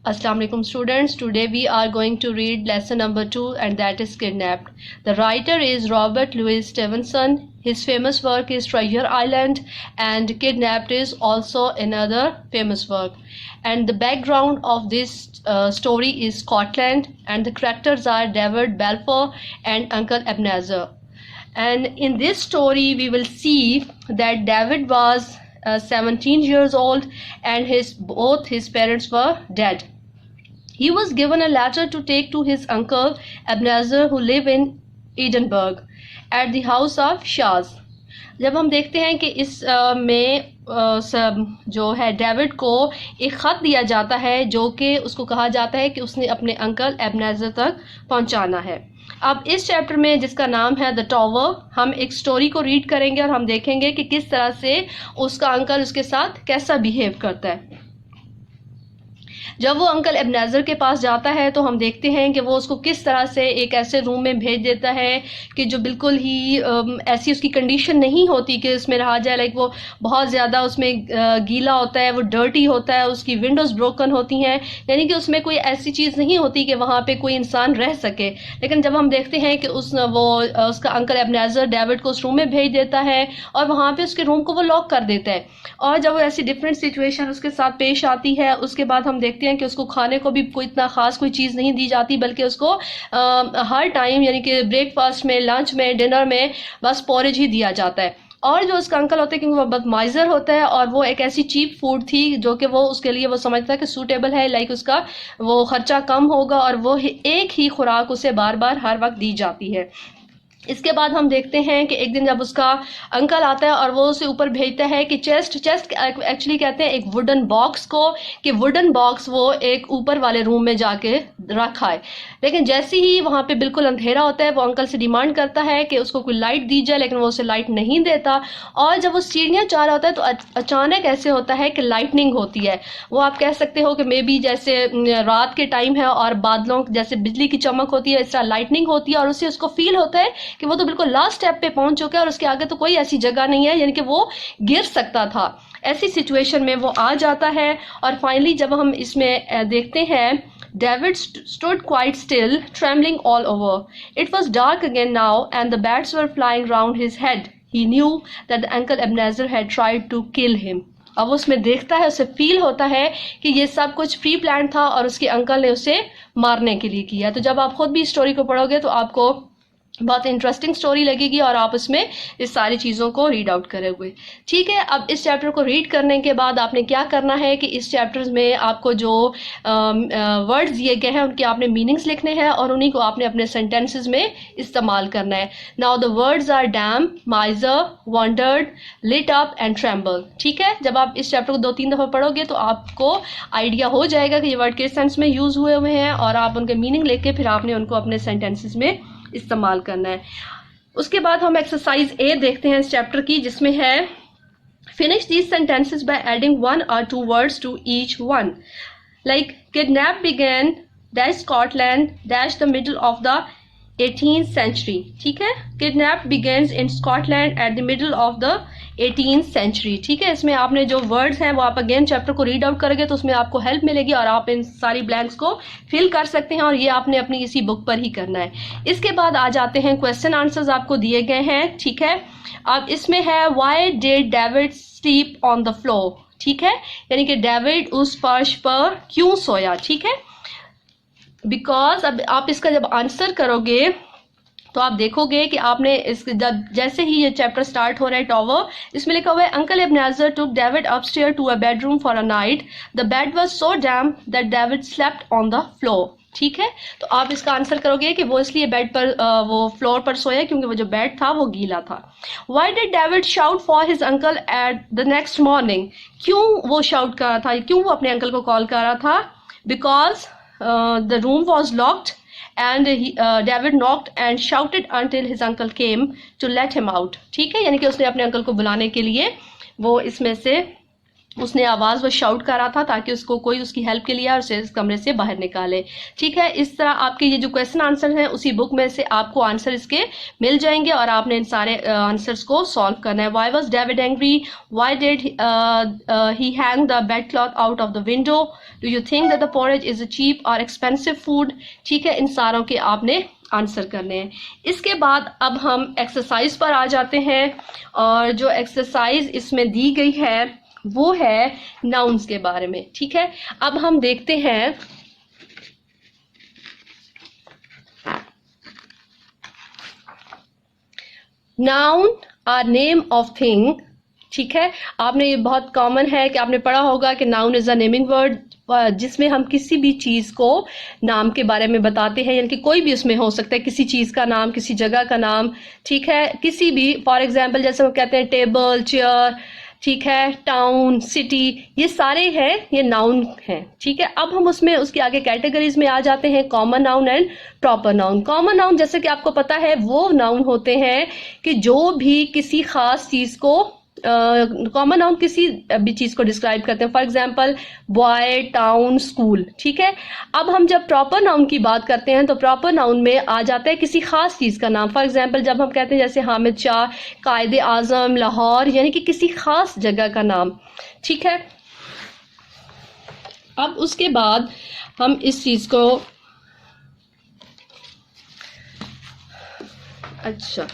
Assalamu alaikum students. Today we are going to read lesson number 2 and that is Kidnapped. The writer is Robert Louis Stevenson. His famous work is Treasure Island and Kidnapped is also another famous work. And the background of this story is Scotland and the characters are David Balfour and Uncle Ebenezer. And in this story we will see that David was 17 years old and both his parents were dead. He was given a letter to take to his uncle Ebenezer who live in Edinburgh at the house of Shaz. जब हम देखते हैं कि इस में जो है David को एक ख़त दिया जाता है जो कि उसको कहा जाता है कि उसने अपने अंकल एबनेज़र तक पहुंचाना है। अब इस चैप्टर में जिसका नाम है द टॉवर, हम एक स्टोरी को रीड करेंगे और हम देखेंगे कि किस तरह से उसका अंकल उसके साथ कैसा बिहेव करता है। जब वो अंकल एबनेज़र के पास जाता है तो हम देखते हैं कि वो उसको किस तरह से एक ऐसे रूम में भेज देता है कि जो बिल्कुल ही ऐसी उसकी कंडीशन नहीं होती कि उसमें रहा जाए। लाइक वो बहुत ज़्यादा उसमें गीला होता है, वो डर्टी होता है, उसकी विंडोज़ ब्रोकन होती हैं, यानी कि उसमें कोई ऐसी चीज़ नहीं होती कि वहाँ पे कोई इंसान रह सके। लेकिन जब हम देखते हैं कि उसका अंकल एबनेज़र डेविड को उस रूम में भेज देता है और वहाँ पर उसके रूम को वो लॉक कर देता है। और जब वो ऐसी डिफरेंट सिचुएशन उसके साथ पेश आती है उसके बाद हम देखते हैं कि उसको खाने को भी कोई इतना खास कोई चीज़ नहीं दी जाती, बल्कि उसको हर टाइम यानी कि ब्रेकफास्ट में, लंच में, डिनर में बस पोरेज ही दिया जाता है। और जो उसका अंकल होता है क्योंकि वो बहुत माइजर होता है और वो एक ऐसी चीप फूड थी जो कि वो उसके लिए वो समझता है कि सूटेबल है, लाइक उसका वो खर्चा कम होगा और वो एक ही खुराक उसे बार बार हर वक्त दी जाती है। इसके बाद हम देखते हैं कि एक दिन जब उसका अंकल आता है और वो उसे ऊपर भेजता है कि चेस्ट एक्चुअली कहते हैं एक वुडन बॉक्स को, कि वुडन बॉक्स वो एक ऊपर वाले रूम में जाके रखा है। लेकिन जैसे ही वहाँ पे बिल्कुल अंधेरा होता है वो अंकल से डिमांड करता है कि उसको कोई लाइट दी जाए, लेकिन वो उसे लाइट नहीं देता। और जब वो सीढ़ियाँ चाह रहा होता है तो अचानक ऐसे होता है कि लाइटनिंग होती है। वो आप कह सकते हो कि मे बी जैसे रात के टाइम है और बादलों जैसे बिजली की चमक होती है, इस तरह लाइटनिंग होती है और उससे उसको फील होता है कि वो तो बिल्कुल लास्ट स्टेप पे पहुंच चुका है और उसके आगे तो कोई ऐसी जगह नहीं है, यानी कि वो गिर सकता था। ऐसी सिचुएशन में वो आ जाता है और फाइनली जब हम इसमें देखते हैं David stood quite still, trembling all over. It was dark again now and the bats were flying round his head. He knew that Uncle Ebenezer had tried to kill him. अब उसमें देखता है, उसे फील होता है कि ये सब कुछ प्री प्लान था और उसके अंकल ने उसे मारने के लिए किया। तो जब आप खुद भी स्टोरी को पढ़ोगे तो आपको बहुत इंटरेस्टिंग स्टोरी लगेगी और आप उसमें इस सारी चीज़ों को रीड आउट करोगे। ठीक है, अब इस चैप्टर को रीड करने के बाद आपने क्या करना है कि इस चैप्टर्स में आपको जो वर्ड्स दिए गए हैं उनके आपने मीनिंग्स लिखने हैं और उन्हीं को आपने अपने सेंटेंसेस में इस्तेमाल करना है। Now the words are dam, miser, wondered, lit up and tremble. ठीक है, जब आप इस चैप्टर को 2-3 दफ़ा पढ़ोगे तो आपको आइडिया हो जाएगा कि ये वर्ड किस सेंस में यूज़ हुए हैं और आप उनके मीनिंग लेके फिर आपने उनको अपने सेंटेंसेस में इस्तेमाल करना है। उसके बाद हम एक्सरसाइज ए देखते हैं इस चैप्टर की, जिसमें है finish these sentences by adding 1 or 2 words to each one. Like kidnap begin dash Scotland dash the middle of the 18th century। ठीक है, kidnap begins in Scotland at the middle of the 18th century। ठीक है, इसमें आपने जो words हैं वो आप अगेन चैप्टर को रीड आउट करोगे तो उसमें आपको हेल्प मिलेगी और आप इन सारी ब्लैंक्स को फिल कर सकते हैं और ये आपने अपनी इसी बुक पर ही करना है। इसके बाद आ जाते हैं क्वेश्चन आंसर्स आपको दिए गए हैं। ठीक है, अब इसमें है why did David sleep on the floor. ठीक है, यानी कि डेविड उस फर्श पर क्यों सोया। ठीक है, बिकॉज अब आप इसका जब आंसर करोगे तो आप देखोगे कि आपने इस जैसे ही ये चैप्टर स्टार्ट हो रहा है टॉवर, इसमें लिखा हुआ है uncle Ebenezer took David upstair to a bedroom for a night. The bed was so damp that David slept on the floor. ठीक है, तो आप इसका आंसर करोगे कि वो इसलिए बेड पर वो फ्लोर पर सोया क्योंकि वो जो बेड था वो गीला था। Why did David shout for his uncle at the next morning. क्यों वो शाउट कर रहा था, क्यों वो अपने अंकल को कॉल कर रहा था। Because the room was locked and David knocked and shouted until his uncle came to let him out। ठीक है, यानी कि उसने अपने अंकल को बुलाने के लिए वो इसमें से उसने आवाज़ वो शाउट कर रहा था ताकि उसको कोई उसकी हेल्प के लिए और उसे इस कमरे से बाहर निकाले। ठीक है, इस तरह आपके ये जो क्वेश्चन आंसर हैं उसी बुक में से आपको आंसर इसके मिल जाएंगे और आपने इन सारे आंसर्स को सॉल्व करना है। Why was David angry, why did he hang the bed cloth out of the window, do you think that the porridge is a cheap or expensive food. ठीक है, इन सारों के आपने आंसर करने हैं। इसके बाद अब हम एक्सरसाइज पर आ जाते हैं और जो एक्सरसाइज इसमें दी गई है वो है नाउन्स के बारे में। ठीक है, अब हम देखते हैं noun are name of thing. ठीक है, आपने ये बहुत कॉमन है कि आपने पढ़ा होगा कि noun is a naming word, जिसमें हम किसी भी चीज को नाम के बारे में बताते हैं, यानी कि कोई भी उसमें हो सकता है, किसी चीज का नाम, किसी जगह का नाम। ठीक है, किसी भी, फॉर एग्जाम्पल जैसे हम कहते हैं टेबल, चेयर, ठीक है, टाउन, सिटी, ये सारे हैं, ये नाउन हैं। ठीक है, अब हम उसमें उसके आगे कैटेगरीज में आ जाते हैं, common noun and proper noun. Common noun जैसे कि आपको पता है वो नाउन होते हैं कि जो भी किसी खास चीज को, कॉमन नाउन किसी भी चीज को डिस्क्राइब करते हैं, for example boy, town, school. ठीक है, अब हम जब प्रॉपर नाउन की बात करते हैं तो प्रॉपर नाउन में आ जाता है किसी खास चीज का नाम। फॉर एग्जाम्पल जब हम कहते हैं जैसे हामिद शाह, कायदे आजम, लाहौर, यानी कि किसी खास जगह का नाम। ठीक है, अब उसके बाद हम इस चीज को, अच्छा,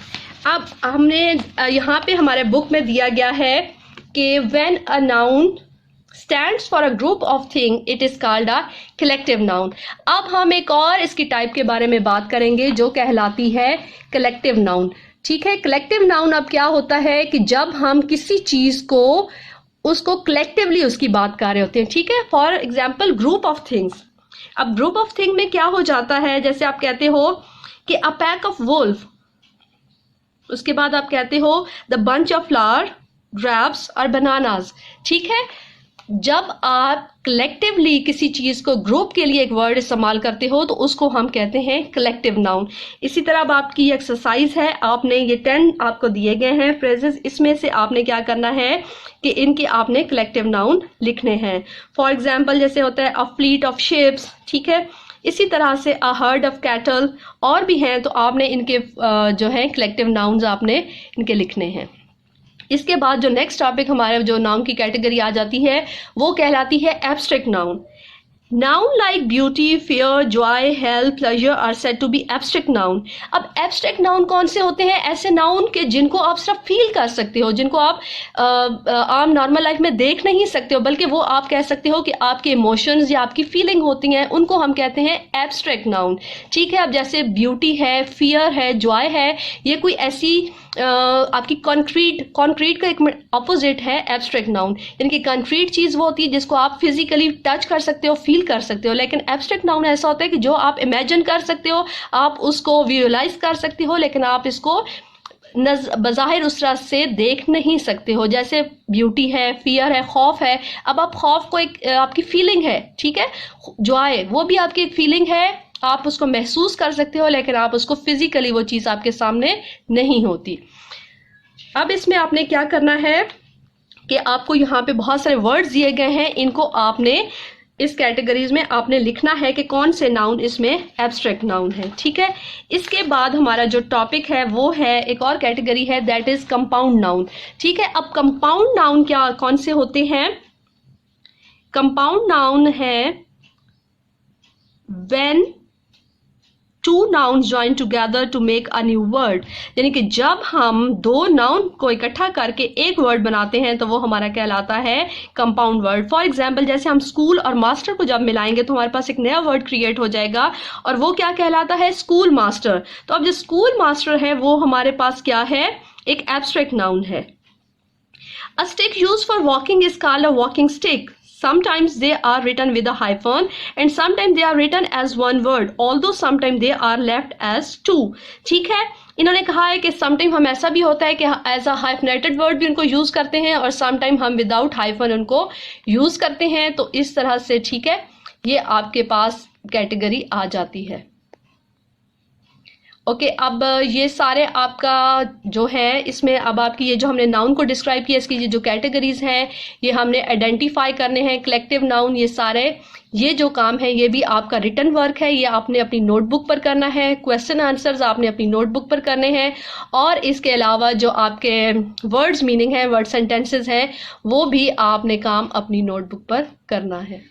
अब हमने यहाँ पे हमारे बुक में दिया गया है कि when a noun stands for a group of thing it is called a collective noun. अब हम एक और इसकी टाइप के बारे में बात करेंगे जो कहलाती है कलेक्टिव नाउन। ठीक है, कलेक्टिव नाउन अब क्या होता है कि जब हम किसी चीज को, उसको कलेक्टिवली उसकी बात कर रहे होते हैं। ठीक है, for example group of things. अब ग्रुप ऑफ थिंग में क्या हो जाता है, जैसे आप कहते हो कि अ पैक ऑफ वुल्फ, उसके बाद आप कहते हो the bunch of flower, grapes और बनानास। ठीक है, जब आप कलेक्टिवली किसी चीज को ग्रुप के लिए एक वर्ड इस्तेमाल करते हो तो उसको हम कहते हैं कलेक्टिव नाउन। इसी तरह अब आपकी एक्सरसाइज है, आपने ये 10 आपको दिए गए हैं फ्रेजेस, इसमें से आपने क्या करना है कि इनके आपने कलेक्टिव नाउन लिखने हैं। फॉर एग्जाम्पल जैसे होता है अ फ्लीट ऑफ शिप्स। ठीक है, इसी तरह से अ हर्ड ऑफ कैटल, और भी हैं, तो आपने इनके जो है कलेक्टिव नाउन्स आपने इनके लिखने हैं। इसके बाद जो नेक्स्ट टॉपिक हमारे जो नाउन की कैटेगरी आ जाती है वो कहलाती है abstract noun. Noun like beauty, fair, joy, health, pleasure are said to be abstract noun. अब एब्स्ट्रैक्ट नाउन कौन से होते हैं? ऐसे नाउन के जिनको आप सिर्फ फील कर सकते हो, जिनको आप आम नॉर्मल लाइफ में देख नहीं सकते हो, बल्कि वो आप कह सकते हो कि आपके इमोशंस या आपकी फीलिंग होती हैं, उनको हम कहते हैं एब्स्ट्रैक्ट नाउन। ठीक है, अब जैसे ब्यूटी है, फियर है, जॉय है, ये कोई ऐसी आपकी कॉन्क्रीट का एक अपोजिट है एब्स्ट्रैक्ट नाउन। यानी कि कंक्रीट चीज वो होती है जिसको आप फिजिकली टच कर सकते हो, फील कर सकते हो, लेकिन एब्स्ट्रैक्ट नाउन ऐसा होता है कि जो आप इमेजिन कर सकते हो, आप उसको विजुअलाइज कर सकते हो, लेकिन आप इसको बज़ाहिर उस तरह से देख नहीं सकते हो। जैसे ब्यूटी है, फियर है, खौफ है। अब आप खौफ को एक आपकी फीलिंग है, ठीक है, जॉय वो भी आपकी एक फीलिंग है, आप उसको महसूस कर सकते हो, लेकिन आप उसको फिजिकली वो चीज़ आपके सामने नहीं होती। अब इसमें आपने क्या करना है कि आपको यहाँ पे बहुत सारे वर्ड्स दिए गए हैं, इनको आपने इस कैटेगरीज में आपने लिखना है कि कौन से नाउन इसमें एब्स्ट्रैक्ट नाउन है। ठीक है, इसके बाद हमारा जो टॉपिक है वो है, एक और कैटेगरी है, दैट इज कंपाउंड नाउन। ठीक है, अब कंपाउंड नाउन क्या कौन से होते हैं? कंपाउंड नाउन है when two noun join together to make a new word. यानी कि जब हम दो नाउन को इकट्ठा करके एक वर्ड बनाते हैं तो वो हमारा कहलाता है कंपाउंड वर्ड। फॉर एग्जाम्पल जैसे हम स्कूल और मास्टर को जब मिलाएंगे तो हमारे पास एक नया वर्ड क्रिएट हो जाएगा और वो क्या कहलाता है? School master. तो अब जो स्कूल मास्टर है वो हमारे पास क्या है? एक एब्स्ट्रैक्ट नाउन है। A stick used for walking is called a walking stick. Sometimes they are written with a hyphen and sometimes they are written as one word, although sometimes they are left as two. ठीक है, इन्होंने कहा है कि sometime हम ऐसा भी होता है कि एज अ हाइफनेटेड वर्ड भी उनको यूज करते हैं और समटाइम हम विदाउट हाइफन उनको यूज करते हैं। तो इस तरह से ठीक है, ये आपके पास कैटेगरी आ जाती है। ओके अब ये सारे आपका जो है इसमें अब आपकी ये जो हमने नाउन को डिस्क्राइब किया, इसकी ये जो कैटेगरीज हैं ये हमने आइडेंटिफाई करने हैं, कलेक्टिव नाउन, ये सारे ये जो काम है ये भी आपका रिटन वर्क है, ये आपने अपनी नोटबुक पर करना है, क्वेश्चन आंसर्स आपने अपनी नोटबुक पर करने हैं, और इसके अलावा जो आपके वर्ड्स मीनिंग है, वर्ड सेंटेंसेस हैं, वो भी आपने काम अपनी नोटबुक पर करना है।